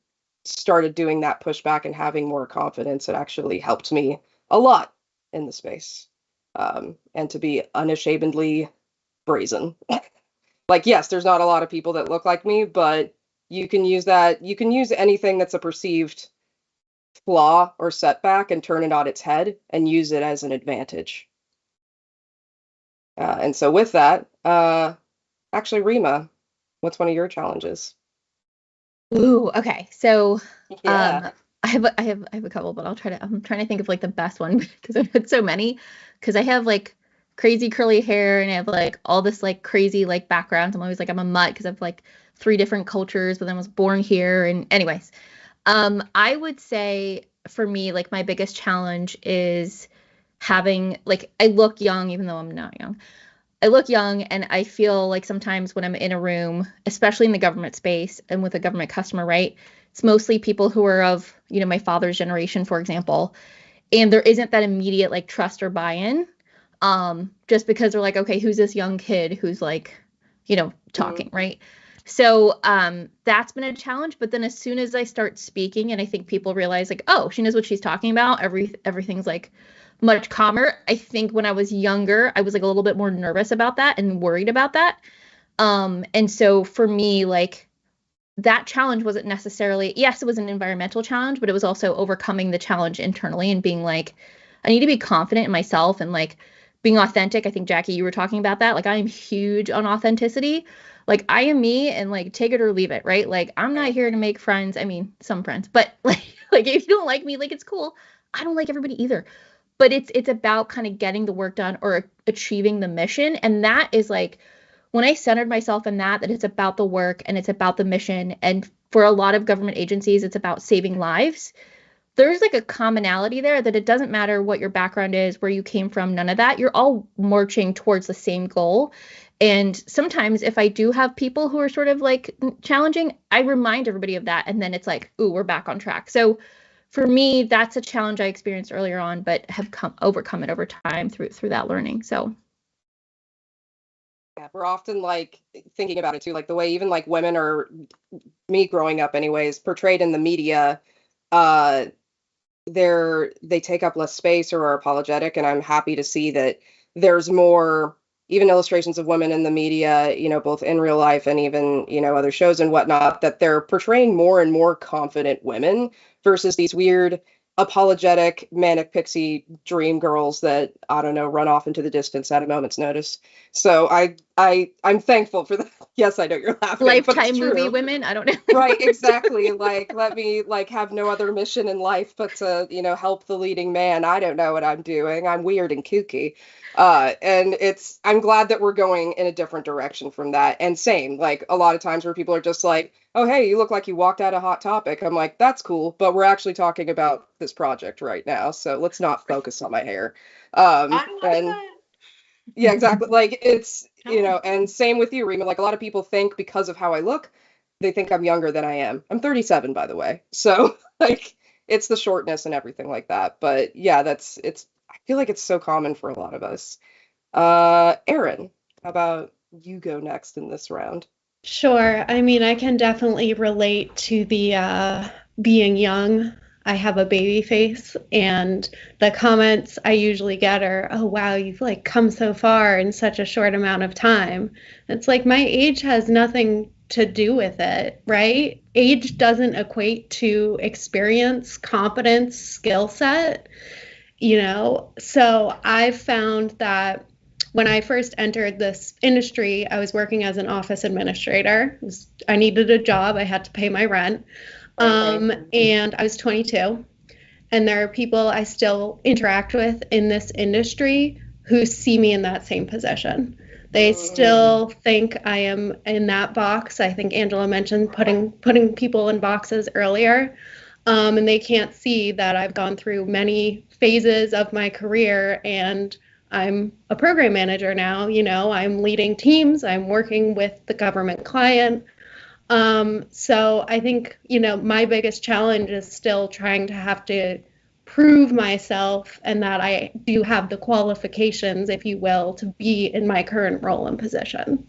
started doing that pushback and having more confidence, it actually helped me a lot in the space. And to be unashamedly brazen. Yes, there's not a lot of people that look like me, but you can use that. You can use anything that's a perceived flaw or setback and turn it on its head and use it as an advantage. And so with that, actually, Rima, what's one of your challenges? Ooh, okay. So Yeah. I have a couple, but I'm trying to think of the best one because I've had so many, because I have crazy curly hair and I have all this crazy backgrounds. I'm always I'm a mutt because I've 3 different cultures, but then I was born here. And anyways, I would say for me, my biggest challenge is having I look young, even though I'm not young. I look young, and I feel sometimes when I'm in a room, especially in the government space and with a government customer, right? It's mostly people who are of, my father's generation, for example, and there isn't that immediate trust or buy-in, just because they're okay, who's this young kid who's talking, right? So that's been a challenge. But then as soon as I start speaking and I think people realize oh, she knows what she's talking about, everything's much calmer. I think when I was younger, I was a little bit more nervous about that and worried about that. And so for me, that challenge wasn't necessarily, yes, it was an environmental challenge, but it was also overcoming the challenge internally and being like, I need to be confident in myself and like being authentic. I think, Jackie, you were talking about that. Like, I am huge on authenticity. Like, I am me, and like, take it or leave it, right? Like, I'm not here to make friends. I mean, some friends, but like if you don't like me, like, it's cool. I don't like everybody either. But it's about kind of getting the work done or achieving the mission. And that is like, when I centered myself in that it's about the work and it's about the mission. And for a lot of government agencies, it's about saving lives. There's like a commonality there that it doesn't matter what your background is, where you came from, none of that. You're all marching towards the same goal. And sometimes if I do have people who are sort of like challenging, I remind everybody of that. And then it's like, ooh, we're back on track. So for me, that's a challenge I experienced earlier on, but have overcome it over time through that learning. So yeah, we're often like thinking about it too, like the way even like women are, me growing up anyways, portrayed in the media, they take up less space or are apologetic, and I'm happy to see that there's more even illustrations of women in the media, both in real life and even, other shows and whatnot, that they're portraying more and more confident women versus these weird apologetic manic pixie dream girls that, I don't know, run off into the distance at a moment's notice. So I'm thankful for that. Yes, I know you're laughing. Lifetime movie women. I don't know. Right, exactly. Like, let me like have no other mission in life but to, help the leading man. I don't know what I'm doing. I'm weird and kooky. And I'm glad that we're going in a different direction from that. And same, like a lot of times where people are just like, oh, hey, you look like you walked out of Hot Topic. I'm like, that's cool, but we're actually talking about this project right now, so let's not focus on my hair. And yeah, exactly. Like it's, and same with you, Rima. Like a lot of people think because of how I look, they think I'm younger than I am. I'm 37, by the way. So like it's the shortness and everything like that. But yeah, I feel like it's so common for a lot of us. Erin, how about you go next in this round? Sure. I mean, I can definitely relate to the being young. I have a baby face, and the comments I usually get are, oh, wow, you've like come so far in such a short amount of time. It's like my age has nothing to do with it, right? Age doesn't equate to experience, competence, skill set, So I've found that when I first entered this industry, I was working as an office administrator. I needed a job. I had to pay my rent. And I was 22. And there are people I still interact with in this industry who see me in that same position. They still think I am in that box. I think Angela mentioned putting people in boxes earlier. And they can't see that I've gone through many phases of my career, and I'm a program manager now. I'm leading teams. I'm working with the government client. So I think, my biggest challenge is still trying to have to prove myself and that I do have the qualifications, if you will, to be in my current role and position.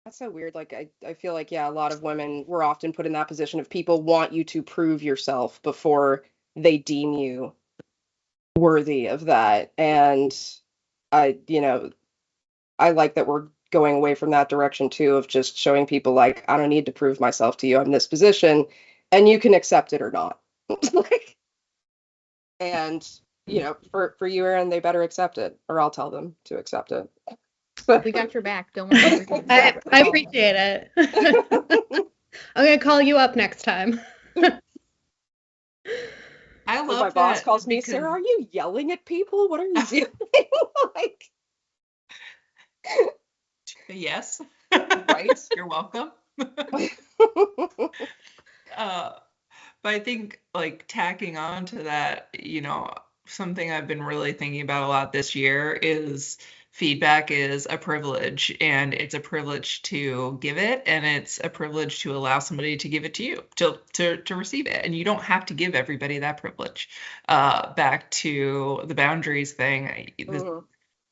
That's so weird. Like, I feel like, yeah, a lot of women were often put in that position of people want you to prove yourself before they deem you worthy of that. And I like that we're going away from that direction too, of just showing people like, I don't need to prove myself to you. I'm in this position and you can accept it or not. And for you, Erin, they better accept it, or I'll tell them to accept it. We got your back. Don't worry. I appreciate it. I'm gonna call you up next time. I love my boss calls me, Sarah, are you yelling at people? What are you doing? Like, yes. Right. You're welcome. But I think like tacking on to that, something I've been really thinking about a lot this year is feedback is a privilege, and it's a privilege to give it, and it's a privilege to allow somebody to give it to you, to receive it. And you don't have to give everybody that privilege. Back to the boundaries thing,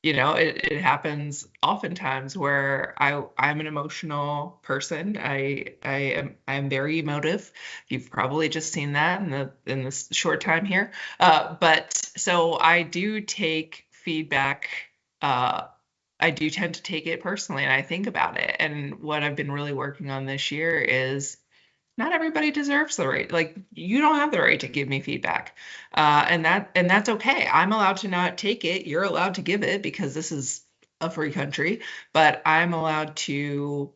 it happens oftentimes where I'm an emotional person. I'm very emotive. You've probably just seen that in this short time here. But so I do take feedback I do tend to take it personally, and I think about it. And what I've been really working on this year is not everybody deserves the right. Like, you don't have the right to give me feedback, and that's okay. I'm allowed to not take it. You're allowed to give it because this is a free country, but I'm allowed to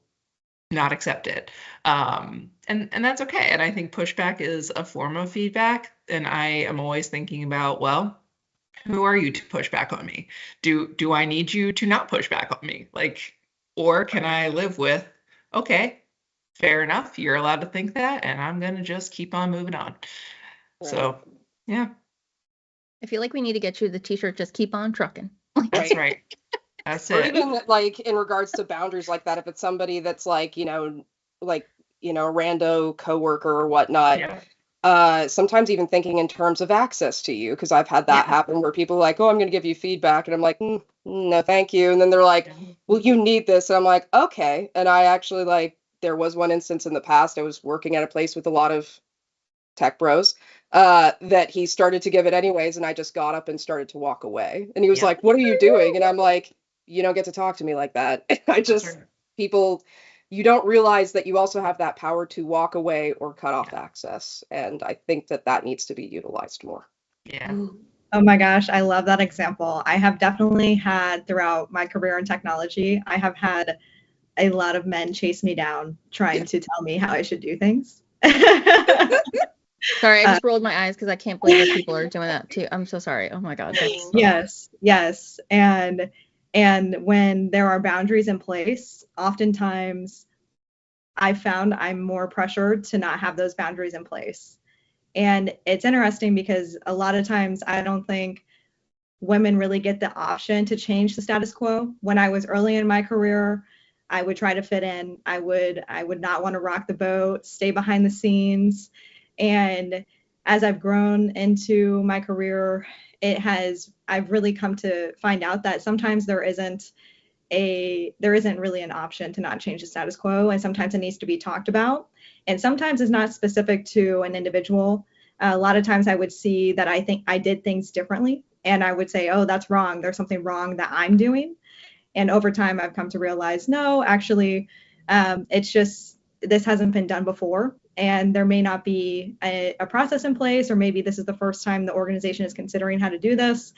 not accept it. And that's okay. And I think pushback is a form of feedback. And I am always thinking about, well, who are you to push back on me? Do I need you to not push back on me? Like, or can I live with, okay, fair enough, you're allowed to think that, and I'm gonna just keep on moving on. Right. So yeah, I feel like we need to get you the t-shirt, just keep on trucking. that's right. That's Or it. even like in regards to boundaries like that, if it's somebody that's like, a rando coworker or whatnot, Yeah. sometimes even thinking in terms of access to you, because I've had that Yeah. happen where people are like, oh, I'm going to give you feedback. And I'm like, no, thank you. And then they're like, well, you need this. And I'm like, okay. And I actually there was one instance in the past, I was working at a place with a lot of tech bros, that he started to give it anyways. And I just got up and started to walk away. And he was Yeah. like, what are you doing? And I'm like, you don't get to talk to me like that. That's right. People, you don't realize that you also have that power to walk away or cut off access. And I think that needs to be utilized more. Yeah. Oh my gosh, I love that example. I have definitely had throughout my career in technology, I have had a lot of men chase me down trying to tell me how I should do things. Sorry, I just rolled my eyes because I can't believe that people are doing that too. I'm so sorry. Oh my God. Yes. And when there are boundaries in place, oftentimes I found I'm more pressured to not have those boundaries in place. And it's interesting because a lot of times I don't think women really get the option to change the status quo. When I was early in my career, I would try to fit in. I would not want to rock the boat, stay behind the scenes. And as I've grown into my career, I've really come to find out that sometimes there isn't really an option to not change the status quo, and sometimes it needs to be talked about, and sometimes it's not specific to an individual. A lot of times I would see that I think I did things differently, and I would say, oh, that's wrong, there's something wrong that I'm doing. And over time I've come to realize, no, actually, it's just this hasn't been done before, and there may not be a process in place, or maybe this is the first time the organization is considering how to do this.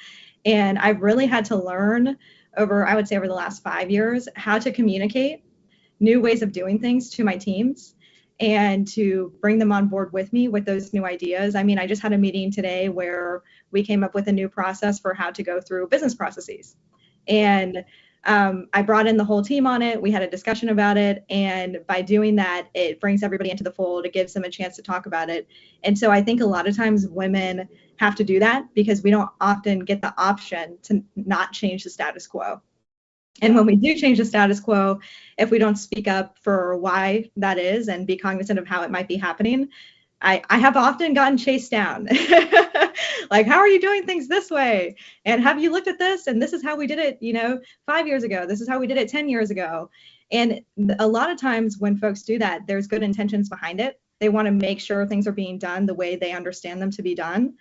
And I've really had to learn over the last 5 years, how to communicate new ways of doing things to my teams and to bring them on board with me with those new ideas. I mean, I just had a meeting today where we came up with a new process for how to go through business processes. And I brought in the whole team on it. We had a discussion about it. And by doing that, it brings everybody into the fold. It gives them a chance to talk about it. And so I think a lot of times women have to do that because we don't often get the option to not change the status quo. And when we do change the status quo, if we don't speak up for why that is and be cognizant of how it might be happening, I have often gotten chased down. Like, how are you doing things this way? And have you looked at this? And this is how we did it, 5 years ago. This is how we did it 10 years ago. And a lot of times when folks do that, there's good intentions behind it. They want to make sure things are being done the way they understand them to be done.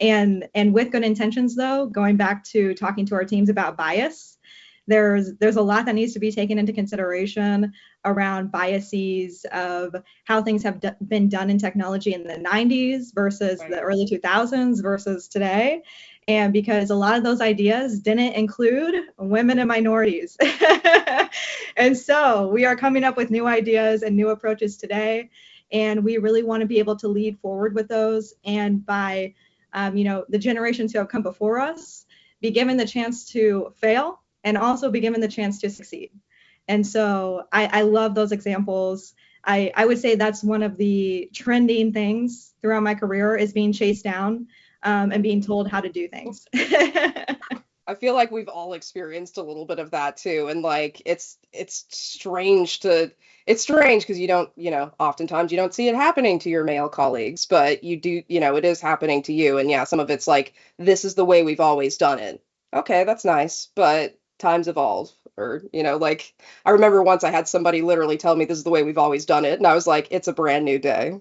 And with good intentions, though, going back to talking to our teams about bias, there's a lot that needs to be taken into consideration around biases of how things have been done in technology in the 90s versus the early 2000s versus today. And because a lot of those ideas didn't include women and minorities. And so we are coming up with new ideas and new approaches today. And we really want to be able to lead forward with those. And by, the generations who have come before us, be given the chance to fail and also be given the chance to succeed. And so I love those examples. I would say that's one of the trending things throughout my career is being chased down and being told how to do things. I feel like we've all experienced a little bit of that too. And it's strange because you don't, oftentimes you don't see it happening to your male colleagues, but you do, it is happening to you. And yeah, some of it's like, this is the way we've always done it. Okay, that's nice, but times evolve. Or, I remember once I had somebody literally tell me this is the way we've always done it. And I was like, it's a brand new day.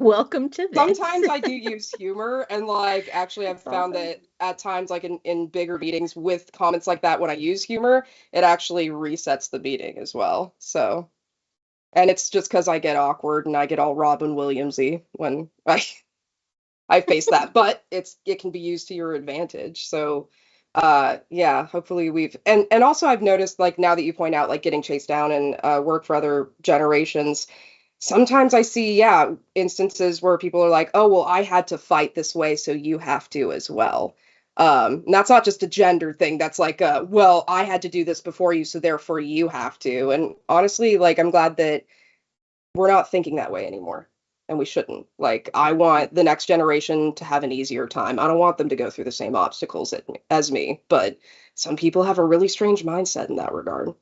Welcome to this. Sometimes I do use humor, and like actually I've That's found awesome. that at times, like in bigger meetings with comments like that, when I use humor, it actually resets the meeting as well. So, and it's just because I get awkward and I get all Robin Williamsy when I face that, but it can be used to your advantage. So yeah, hopefully and also I've noticed, like, now that you point out like getting chased down and work for other generations, sometimes I see, yeah, instances where people are like, oh, well, I had to fight this way, so you have to as well. And that's not just a gender thing. That's like, well, I had to do this before you, so therefore you have to. And honestly, like, I'm glad that we're not thinking that way anymore. And we shouldn't. Like, I want the next generation to have an easier time. I don't want them to go through the same obstacles as me. But some people have a really strange mindset in that regard.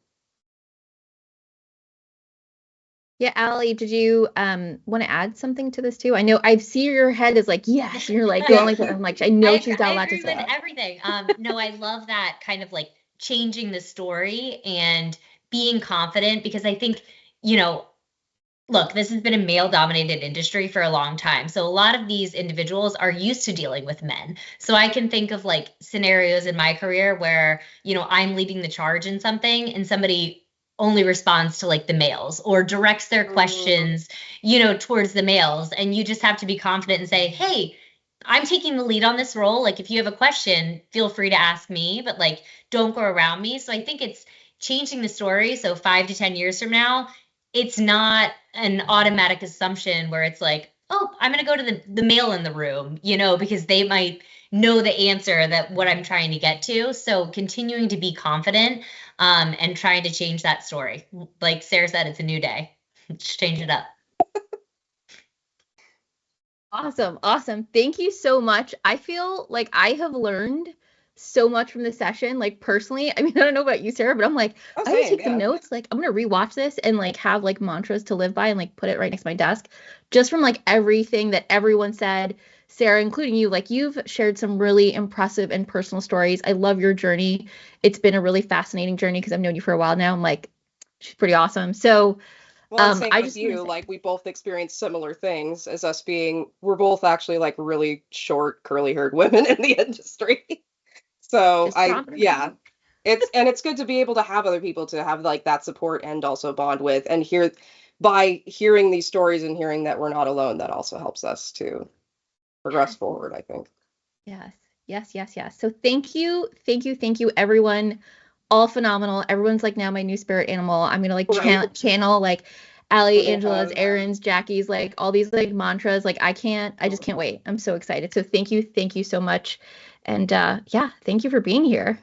Yeah, Alli, did you want to add something to this too? I know I see your head is like, yes, and you're like going like that. I'm like, I know she's got a lot to agree with say. everything. No, I love that kind of like changing the story and being confident, because I think, look, this has been a male dominated industry for a long time. So a lot of these individuals are used to dealing with men. So I can think of like scenarios in my career where, I'm leading the charge in something and somebody only responds to like the males or directs their questions, towards the males. And you just have to be confident and say, hey, I'm taking the lead on this role. Like, if you have a question, feel free to ask me, but like, don't go around me. So I think it's changing the story. So 5 to 10 years from now, it's not an automatic assumption where it's like, oh, I'm going to go to the male in the room, because they might know the answer that what I'm trying to get to. So continuing to be confident, and trying to change that story. Like Sarah said, it's a new day. Just change it up. Awesome. Thank you so much. I feel like I have learned so much from this session, like personally. I mean, I don't know about you, Sarah, but I'm like, Oh, I would same, take some yeah. notes. Like, I'm gonna rewatch this and like have like mantras to live by and like put it right next to my desk, just from like everything that everyone said. Sarah, including you, like you've shared some really impressive and personal stories. I love your journey. It's been a really fascinating journey because I've known you for a while now. I'm like, she's pretty awesome. So Well, and same I with just want to you. say, Like, we both experienced similar things as us we're both actually like really short, curly-haired women in the industry. So just dropping it. yeah, it's good to be able to have other people to have like that support and also bond with, and by hearing these stories and hearing that we're not alone, that also helps us to progress forward, I think. Yes. So thank you, everyone. All phenomenal. Everyone's like now my new spirit animal. I'm gonna like Right. channel like Alli, Putting Angela's, on- Erin's, Jackie's, like all these like mantras. Like I just can't wait. I'm so excited. So thank you so much. And yeah, thank you for being here.